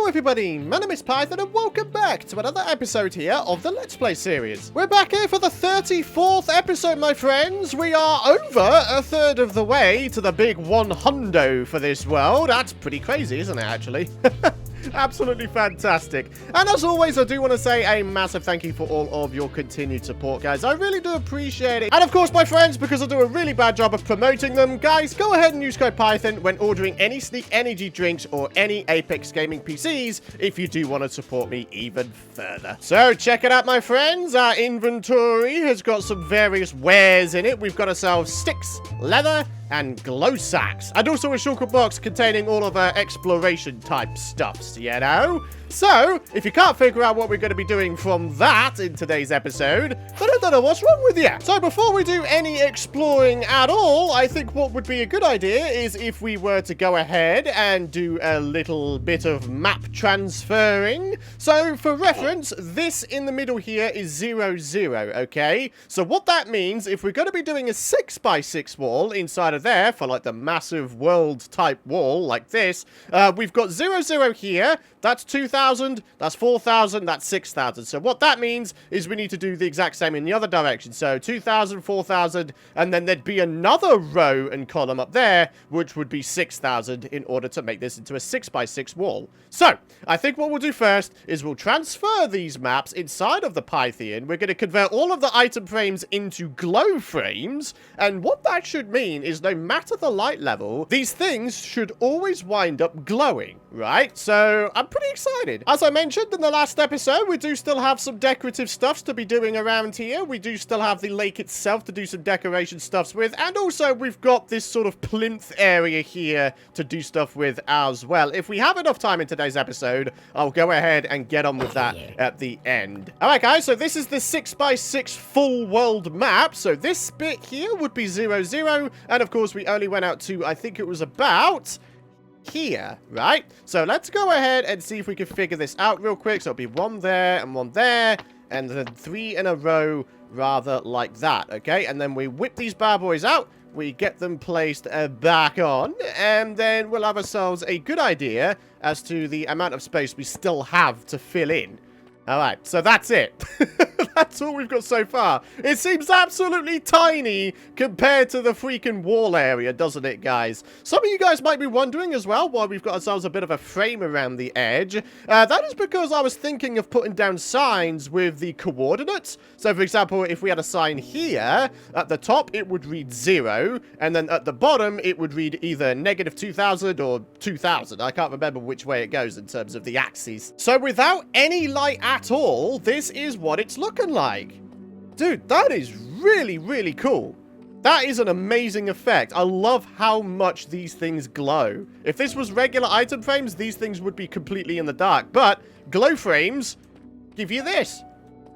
Hello everybody, my name is Python and welcome back to another episode here of the Let's Play series. We're back here for the 34th episode, my friends. We are over a third of the way to the big 100 for this world. That's pretty crazy, isn't it, actually? Absolutely fantastic. And as always, I do want to say a massive thank you for all of your continued support, guys. I really do appreciate it. And of course, my friends, because I do a really bad job of promoting them, guys, go ahead and use code Python when ordering any Sneak Energy drinks or any Apex Gaming PCs if you do want to support me even further. So check it out, my friends. Our inventory has got some various wares in it. We've got ourselves sticks, leather, and glow sacks, and also a shulker box containing all of our exploration type stuffs, you know? So, if you can't figure out what we're going to be doing from that in today's episode, then I don't know what's wrong with you. So before we do any exploring at all, I think what would be a good idea is if we were to go ahead and do a little bit of map transferring. So for reference, this in the middle here is 0, 0, okay? So what that means, if we're going to be doing a 6x6 wall inside of there for like the massive world type wall like this, we've got 0, 0 here. That's 2,000, that's 4,000, that's 6,000. So what that means is we need to do the exact same in the other direction. So 2,000, 4,000, and then there'd be another row and column up there, which would be 6,000 in order to make this into a 6x6 wall. So I think what we'll do first is we'll transfer these maps inside of the Pytheon. We're going to convert all of the item frames into glow frames. And what that should mean is no matter the light level, these things should always wind up glowing, right? So I'm pretty excited. As I mentioned in the last episode, we do still have some decorative stuffs to be doing around here. We do still have the lake itself to do some decoration stuffs with, and also we've got this sort of plinth area here to do stuff with as well. If we have enough time in today's episode, I'll go ahead and get on with that at the end. Alright guys, so this is the 6x6 full world map. So this bit here would be 0, 0, and of course we only went out to, I think it was about here, right? So let's go ahead and see if we can figure this out real quick. So it'll be one there, and then 3 in a row, rather like that, okay? And then we whip these bad boys out, we get them placed back on, and then we'll have ourselves a good idea as to the amount of space we still have to fill in. Alright, so that's it. That's all we've got so far. It seems absolutely tiny compared to the freaking wall area, doesn't it, guys? Some of you guys might be wondering as well why we've got ourselves a bit of a frame around the edge. That is because I was thinking of putting down signs with the coordinates. So, for example, if we had a sign here, at the top it would read 0, and then at the bottom it would read either negative 2,000 or 2,000. I can't remember which way it goes in terms of the axes. So without any light at all, this is what it's looking like. Dude, that is really, really cool. That is an amazing effect. I love how much these things glow. If this was regular item frames, these things would be completely in the dark. But glow frames give you this.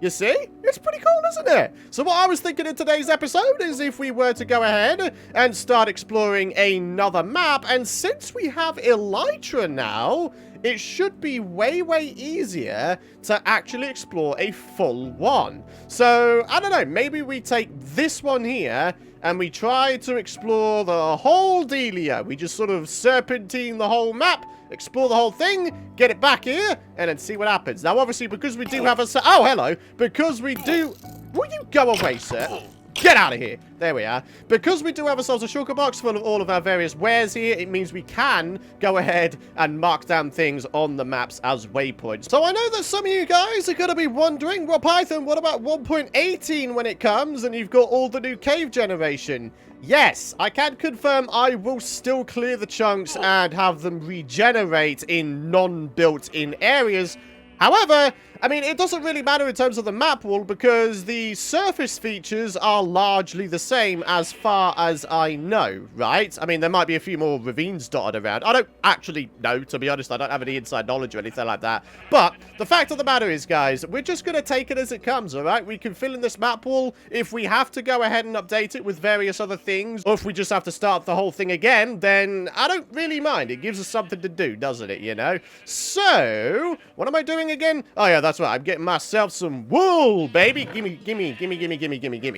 You see? It's pretty cool, isn't it? So what I was thinking in today's episode is if we were to go ahead and start exploring another map, and since we have Elytra now, it should be way, way easier to actually explore a full one. So, I don't know, maybe we take this one here and we try to explore the whole dealio. We just sort of serpentine the whole map, explore the whole thing, get it back here, and then see what happens. Now, obviously, because we do have a... Oh, hello. Because we do... Will you go away, sir? Get out of here. There we are. Because we do have ourselves a shulker box full of all of our various wares here, it means we can go ahead and mark down things on the maps as waypoints. So I know that some of you guys are going to be wondering, well, Python, what about 1.18 when it comes and you've got all the new cave generation? Yes, I can confirm I will still clear the chunks and have them regenerate in non-built-in areas. However, I mean, it doesn't really matter in terms of the map wall because the surface features are largely the same as far as I know, right? I mean, there might be a few more ravines dotted around. I don't actually know, to be honest. I don't have any inside knowledge or anything like that. But the fact of the matter is, guys, we're just going to take it as it comes, all right? We can fill in this map wall. If we have to go ahead and update it with various other things, or if we just have to start the whole thing again, then I don't really mind. It gives us something to do, doesn't it, you know? So, what am I doing doing again? Oh, yeah, that's right. I'm getting myself some wool, baby. Gimme.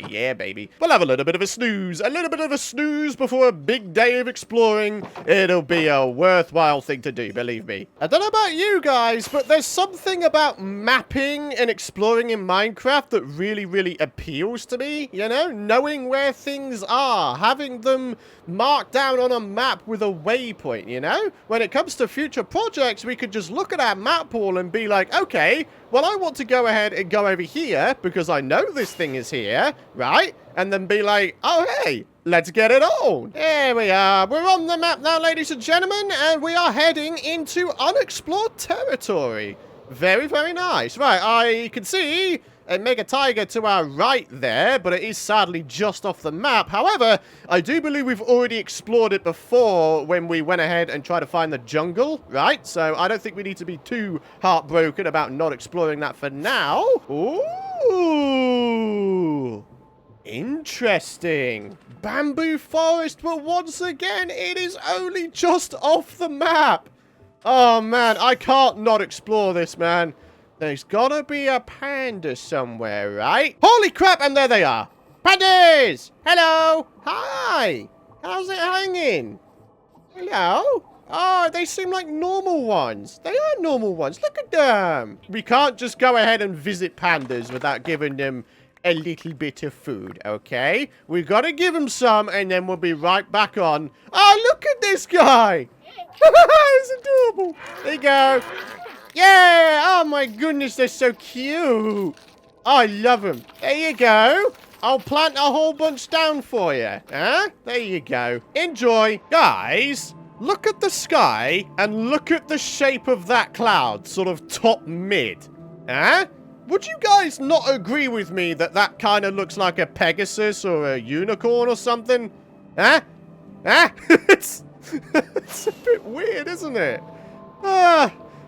Yeah, baby. We'll have a little bit of a snooze. A little bit of a snooze before a big day of exploring. It'll be a worthwhile thing to do, believe me. I don't know about you guys, but there's something about mapping and exploring in Minecraft that really, really appeals to me. You know, knowing where things are, having them marked down on a map with a waypoint, you know? When it comes to future projects, we could just look at our map pool and be like, okay, well, I want to go ahead and go over here because I know this thing is here, right? And then be like, oh, hey, let's get it on. Here we are. We're on the map now, ladies and gentlemen, and we are heading into unexplored territory. Very, very nice. Right, I can see a mega tiger to our right there, but it is sadly just off the map. However, I do believe we've already explored it before when we went ahead and tried to find the jungle, right? So I don't think we need to be too heartbroken about not exploring that for now. Ooh, interesting. Bamboo forest, but once again, it is only just off the map. Oh, man, I can't not explore this, man. There's gotta be a panda somewhere, right? Holy crap, and there they are. Pandas! Hello! Hi! How's it hanging? Hello? Oh, they seem like normal ones. They are normal ones. Look at them. We can't just go ahead and visit pandas without giving them a little bit of food, okay? We gotta give them some, and then we'll be right back on. Oh, look at this guy! He's adorable. There you go. Yeah! Oh my goodness, they're so cute. I love them. There you go. I'll plant a whole bunch down for you. Huh? There you go. Enjoy. Guys, look at the sky and look at the shape of that cloud, sort of top mid. Huh? Would you guys not agree with me that that kind of looks like a Pegasus or a unicorn or something? Huh? Huh? it's a bit weird, isn't it?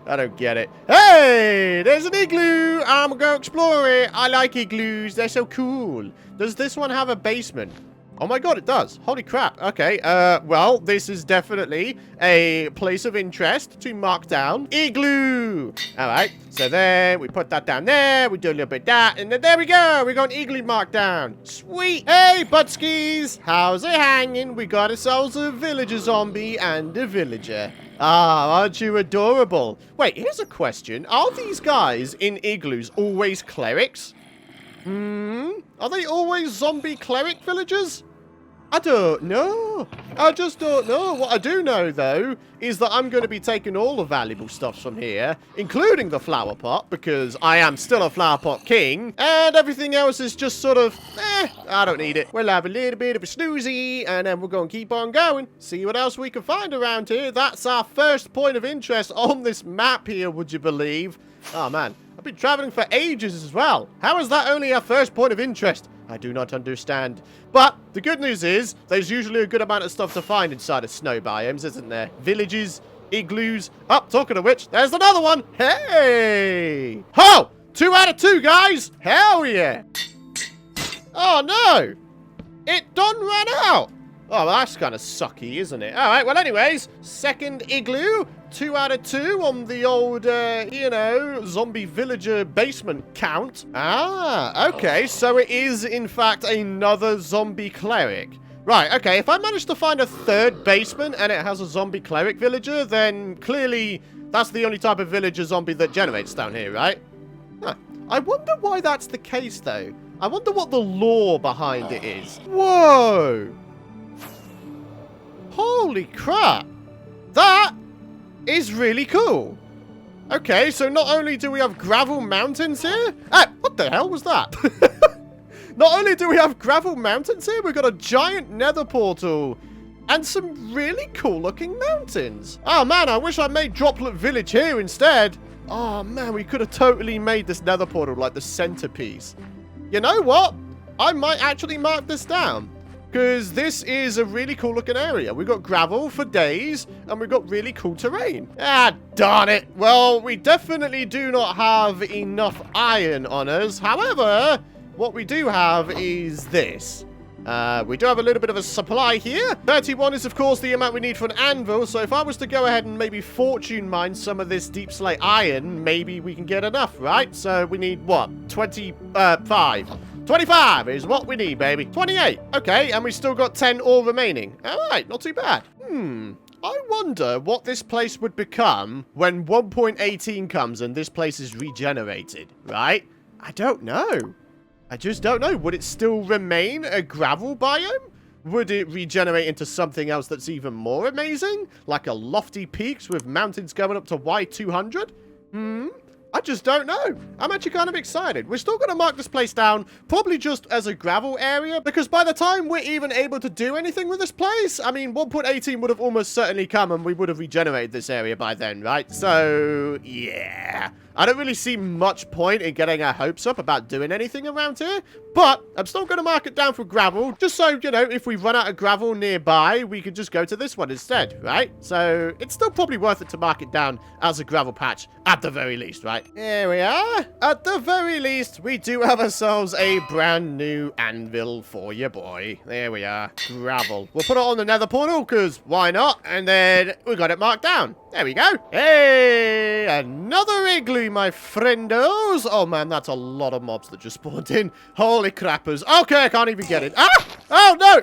I don't get it. Hey, there's an igloo. I'm gonna go explore it. I like igloos. They're so cool. Does this one have a basement? Oh my god, it does. Holy crap. Okay, well, this is definitely a place of interest to mark down. Igloo! Alright, so then we put that down there, we do a little bit of that, and then there we go! We got an igloo marked down. Sweet! Hey, butskis! How's it hanging? We got ourselves a villager zombie and a villager. Ah, aren't you adorable? Wait, here's a question. Are these guys in igloos always clerics? Are they always zombie cleric villagers? I don't know. I just don't know. What I do know, though, is that I'm going to be taking all the valuable stuff from here, including the flower pot, because I am still a flower pot king, and everything else is just sort of, I don't need it. We'll have a little bit of a snoozy, and then we're going to keep on going. See what else we can find around here. That's our first point of interest on this map here, would you believe? Oh, man. I've been traveling for ages as well. How is that only our first point of interest? I do not understand. But the good news is there's usually a good amount of stuff to find inside of snow biomes, isn't there? Villages, igloos. Oh, talking of which, there's another one. Hey! Ho! 2 out of 2, guys! Hell yeah! Oh, no! It done ran out! Oh, well, that's kind of sucky, isn't it? All right, well, anyways, second igloo. 2 out of 2 on the old, you know, zombie villager basement count. Ah, okay, so it is, in fact, another zombie cleric. Right, okay, if I manage to find a third basement and it has a zombie cleric villager, then clearly that's the only type of villager zombie that generates down here, right? Huh. I wonder why that's the case, though. I wonder what the lore behind it is. Whoa! Holy crap! That is really cool. Okay, so not only do we have gravel mountains here... Ah, what the hell was that? Not only do we have gravel mountains here, we've got a giant nether portal and some really cool looking mountains. Oh man, I wish I made Droplet Village here instead. Oh man, we could have totally made this nether portal like the centerpiece. You know what? I might actually mark this down, because this is a really cool looking area. We've got gravel for days, and we've got really cool terrain. Ah, darn it. Well, we definitely do not have enough iron on us. However, what we do have is this. We do have a little bit of a supply here. 31 is, of course, the amount we need for an anvil. So if I was to go ahead and maybe fortune mine some of this deep slate iron, maybe we can get enough, right? So we need, what, 25. 25 is what we need, baby. 28. Okay, and we still got 10 ore remaining. All right, not too bad. I wonder what this place would become when 1.18 comes and this place is regenerated, right? I don't know. I just don't know. Would it still remain a gravel biome? Would it regenerate into something else that's even more amazing? Like a lofty peaks with mountains going up to Y200? I just don't know. I'm actually kind of excited. We're still going to mark this place down, probably just as a gravel area, because by the time we're even able to do anything with this place, I mean, 1.18 would have almost certainly come and we would have regenerated this area by then, right? So, yeah. I don't really see much point in getting our hopes up about doing anything around here, but I'm still going to mark it down for gravel, just so, you know, if we run out of gravel nearby, we could just go to this one instead, right? So, it's still probably worth it to mark it down as a gravel patch, at the very least, right? Here we are. At the very least, we do have ourselves a brand new anvil for you, boy. There we are. Gravel. We'll put it on the nether portal, because why not? And then we got it marked down. There we go. Hey, another igloo, my friendos. Oh, man, that's a lot of mobs that just spawned in. Holy crappers. Okay, I can't even get it. Ah! Oh, no!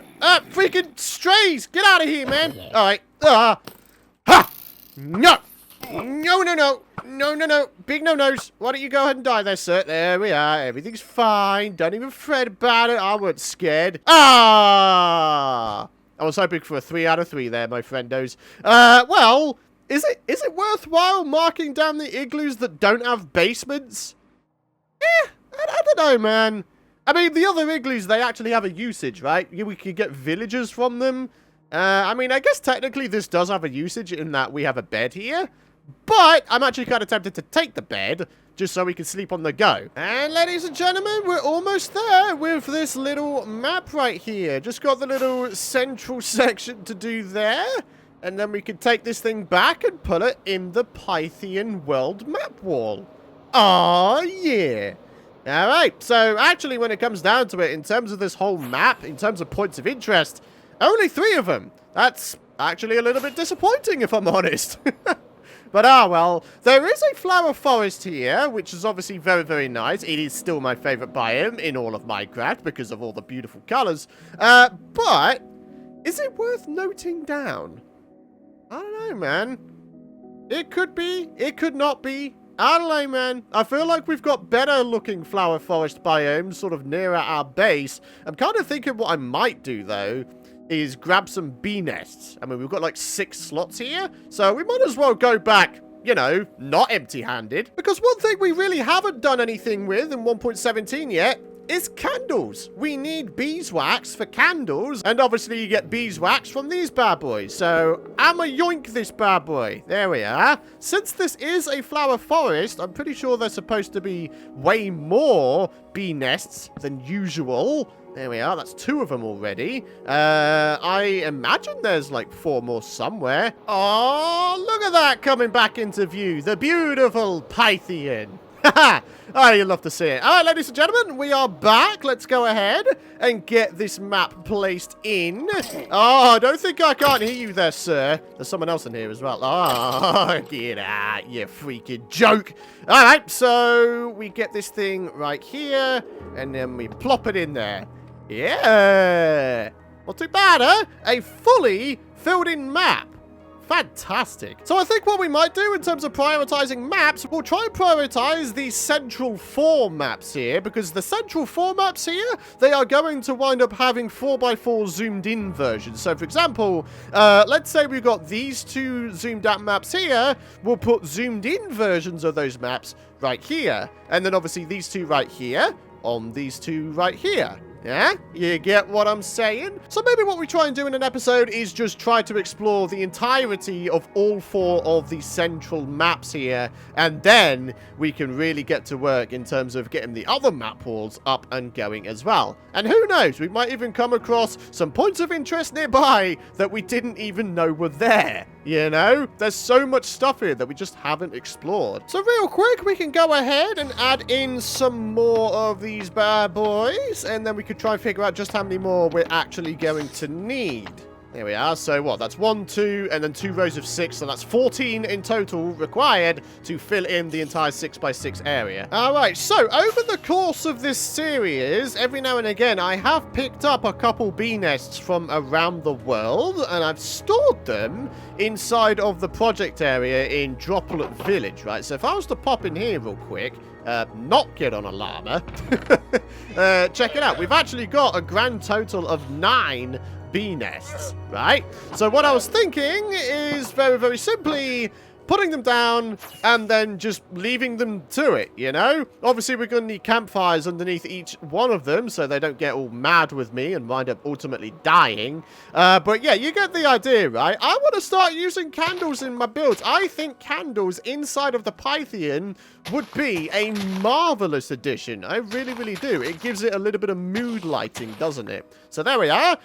Freaking strays! Get out of here, man! All right. Ha! No! No, no, no. No, no, no. Big no-nos. Why don't you go ahead and die there, sir? There we are. Everything's fine. Don't even fret about it. I wasn't scared. Ah! I was hoping for a 3 out of 3 there, my friendos. Well... Is it worthwhile marking down the igloos that don't have basements? I don't know, man. I mean, the other igloos, they actually have a usage, right? We could get villagers from them. I mean, I guess technically this does have a usage in that we have a bed here. But I'm actually kind of tempted to take the bed just so we can sleep on the go. And ladies and gentlemen, we're almost there with this little map right here. Just got the little central section to do there. And then we can take this thing back and put it in the Pytheon world map wall. Oh yeah. All right. So actually, when it comes down to it, in terms of this whole map, in terms of points of interest, only 3 of them. That's actually a little bit disappointing, if I'm honest. But well, there is a flower forest here, which is obviously very, very nice. It is still my favorite biome in all of Minecraft because of all the beautiful colors. But is it worth noting down? I don't know, man. It could be. It could not be. I don't know, man. I feel like we've got better looking flower forest biomes sort of nearer our base. I'm kind of thinking what I might do, though, is grab some bee nests. I mean, we've got like 6 slots here, so we might as well go back, you know, not empty-handed. Because one thing we really haven't done anything with in 1.17 yet is candles. We need beeswax for candles, and obviously you get beeswax from these bad boys. So I'ma yoink this bad boy. There we are. Since this is a flower forest, I'm pretty sure there's supposed to be way more bee nests than usual. There we are. That's 2 of them already. I imagine there's like 4 more somewhere. Oh, look at that coming back into view. The beautiful Pytheon. Oh, you'll love to see it. All right, ladies and gentlemen, we are back. Let's go ahead and get this map placed in. Oh, I don't think I can't hear you there, sir. There's someone else in here as well. Oh, get out, you freaking joke. All right, so we get this thing right here, and then we plop it in there. Yeah. Not too bad, huh? A fully filled-in map. Fantastic. So I think what we might do in terms of prioritizing maps, we'll try and prioritize the central 4 maps here, because the central 4 maps here, they are going to wind up having 4x4 zoomed in versions. So for example, let's say we've got these 2 zoomed out maps here, we'll put zoomed in versions of those maps right here. And then obviously these 2 right here on these 2 right here. Yeah? You get what I'm saying? So maybe what we try and do in an episode is just try to explore the entirety of all 4 of the central maps here, and then we can really get to work in terms of getting the other map walls up and going as well. And who knows, we might even come across some points of interest nearby that we didn't even know were there. You know, there's so much stuff here that we just haven't explored. So real quick, we can go ahead and add in some more of these bad boys, and then we could try and figure out just how many more we're actually going to need. There we are. So what? That's 1, 2, and then 2 rows of 6. So that's 14 in total required to fill in the entire 6x6 area. All right. So over the course of this series, every now and again, I have picked up a couple bee nests from around the world, and I've stored them inside of the project area in Droplet Village, right? So if I was to pop in here real quick, not get on a llama, check it out. We've actually got a grand total of 9 bee nests, right? So what I was thinking is very, very simply putting them down and then just leaving them to it, you know? Obviously, we're going to need campfires underneath each one of them so they don't get all mad with me and wind up ultimately dying. But yeah, you get the idea, right? I want to start using candles in my builds. I think candles inside of the Pytheon would be a marvelous addition. I really, really do. It gives it a little bit of mood lighting, doesn't it? So there we are.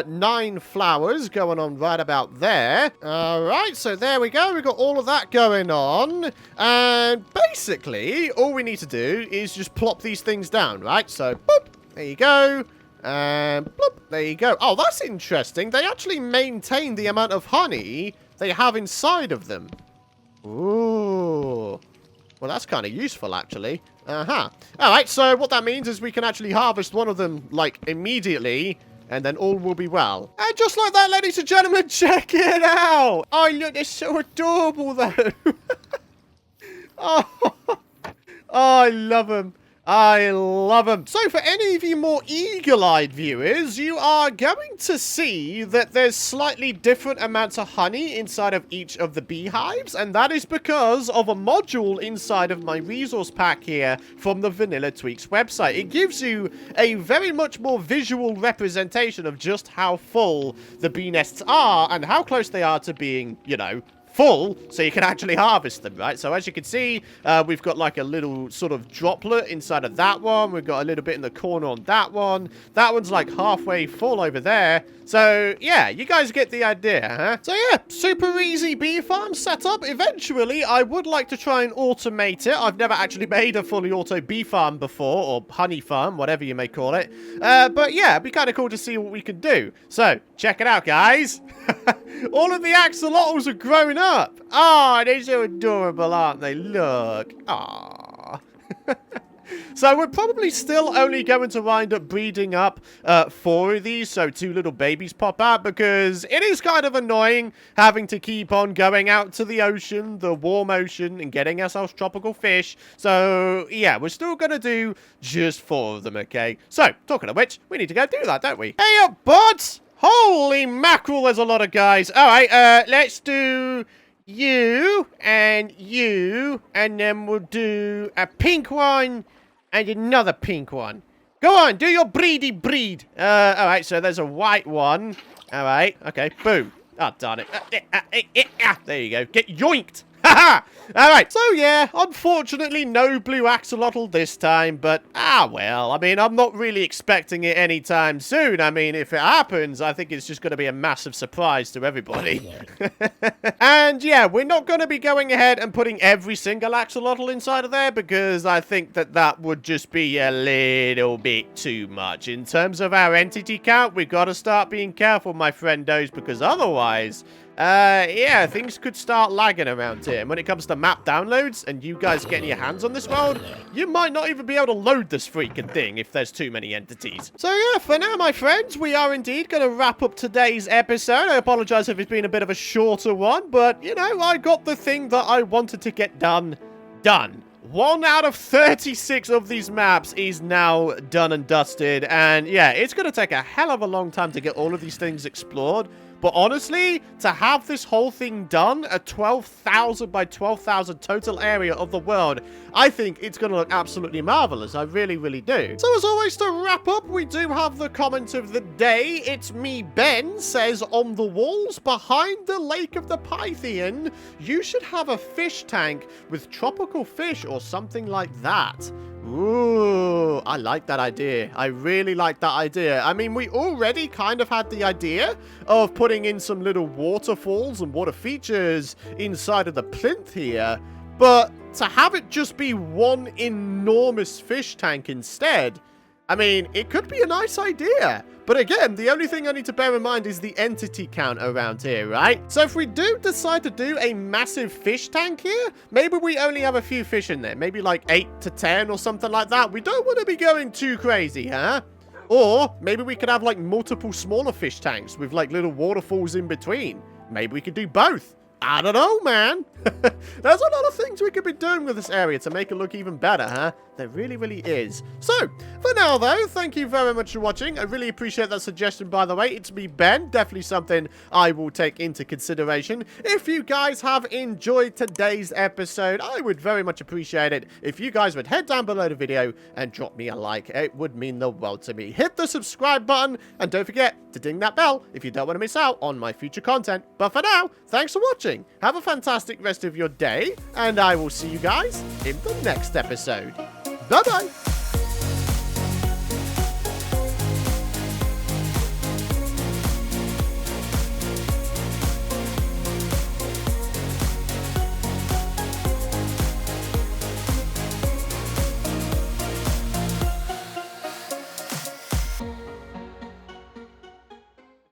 9 flowers going on right about there. All right, so there we go. We've got all of that going on. And basically, all we need to do is just plop these things down, right? So, boop, there you go. And bloop, there you go. Oh, that's interesting. They actually maintain the amount of honey they have inside of them. Ooh. Well, that's kind of useful, actually. All right, so what that means is we can actually harvest one of them, like, immediately, and then all will be well. And just like that, ladies and gentlemen, check it out! Oh, look, they're so adorable, though. oh, I love them. I love them. So for any of you more eagle-eyed viewers, you are going to see that there's slightly different amounts of honey inside of each of the beehives, and that is because of a module inside of my resource pack here from the Vanilla Tweaks website. It gives you a very much more visual representation of just how full the bee nests are and how close they are to being, you know, full, so you can actually harvest them, right? So as you can see, we've got like a little sort of droplet inside of that one. We've got a little bit in the corner on that one. That one's like halfway full over there. So yeah, you guys get the idea, huh? So yeah, super easy bee farm setup. Eventually, I would like to try and automate it. I've never actually made a fully auto bee farm before, or honey farm, whatever you may call it. But yeah, it'd be kind of cool to see what we can do. So check it out, guys. All of the axolotls are growing up. Oh, they're so adorable, aren't they? Look. Aww. So we're probably still only going to wind up breeding up 4 of these, so 2 little babies pop out, because it is kind of annoying having to keep on going out to the ocean, the warm ocean, and getting ourselves tropical fish. So yeah, we're still going to do just 4 of them, okay? So, talking of which, we need to go do that, don't we? Hey up, buds! Holy mackerel, there's a lot of guys. All right, let's do you, and then we'll do a pink one and another pink one. Go on, do your breedy breed. All right, so there's a white one. All right, okay, boom. Oh, darn it. There you go. Get yoinked. Haha! Alright, so yeah, unfortunately no blue axolotl this time, but well, I mean, I'm not really expecting it anytime soon. I mean, if it happens, I think it's just going to be a massive surprise to everybody. And yeah, we're not going to be going ahead and putting every single axolotl inside of there, because I think that that would just be a little bit too much. In terms of our entity count, we've got to start being careful, my friendos, because otherwise, yeah, things could start lagging around here. And when it comes to map downloads and you guys getting your hands on this world, you might not even be able to load this freaking thing if there's too many entities. So yeah, for now, my friends, we are indeed going to wrap up today's episode. I apologize if it's been a bit of a shorter one, but, you know, I got the thing that I wanted to get done. 1 out of 36 of these maps is now done and dusted. And yeah, it's going to take a hell of a long time to get all of these things explored. But honestly, to have this whole thing done, a 12,000 by 12,000 total area of the world, I think it's going to look absolutely marvelous. I really, really do. So as always, to wrap up, we do have the comment of the day. It's me, Ben, says, on the walls behind the Lake of the Pytheon, you should have a fish tank with tropical fish or something like that. Ooh, I like that idea. I really like that idea. I mean, we already kind of had the idea of putting in some little waterfalls and water features inside of the plinth here, but to have it just be one enormous fish tank instead, I mean, it could be a nice idea. But again, the only thing I need to bear in mind is the entity count around here, right? So if we do decide to do a massive fish tank here, maybe we only have a few fish in there. Maybe like 8 to 10 or something like that. We don't want to be going too crazy, huh? Or maybe we could have like multiple smaller fish tanks with like little waterfalls in between. Maybe we could do both. I don't know, man. There's a lot of things we could be doing with this area to make it look even better, huh? There really, really is. So, for now, though, thank you very much for watching. I really appreciate that suggestion, by the way. It's me, Ben. Definitely something I will take into consideration. If you guys have enjoyed today's episode, I would very much appreciate it if you guys would head down below the video and drop me a like. It would mean the world to me. Hit the subscribe button, and don't forget to ding that bell if you don't want to miss out on my future content. But for now, thanks for watching. Have a fantastic rest of your day, and I will see you guys in the next episode. Bye-bye.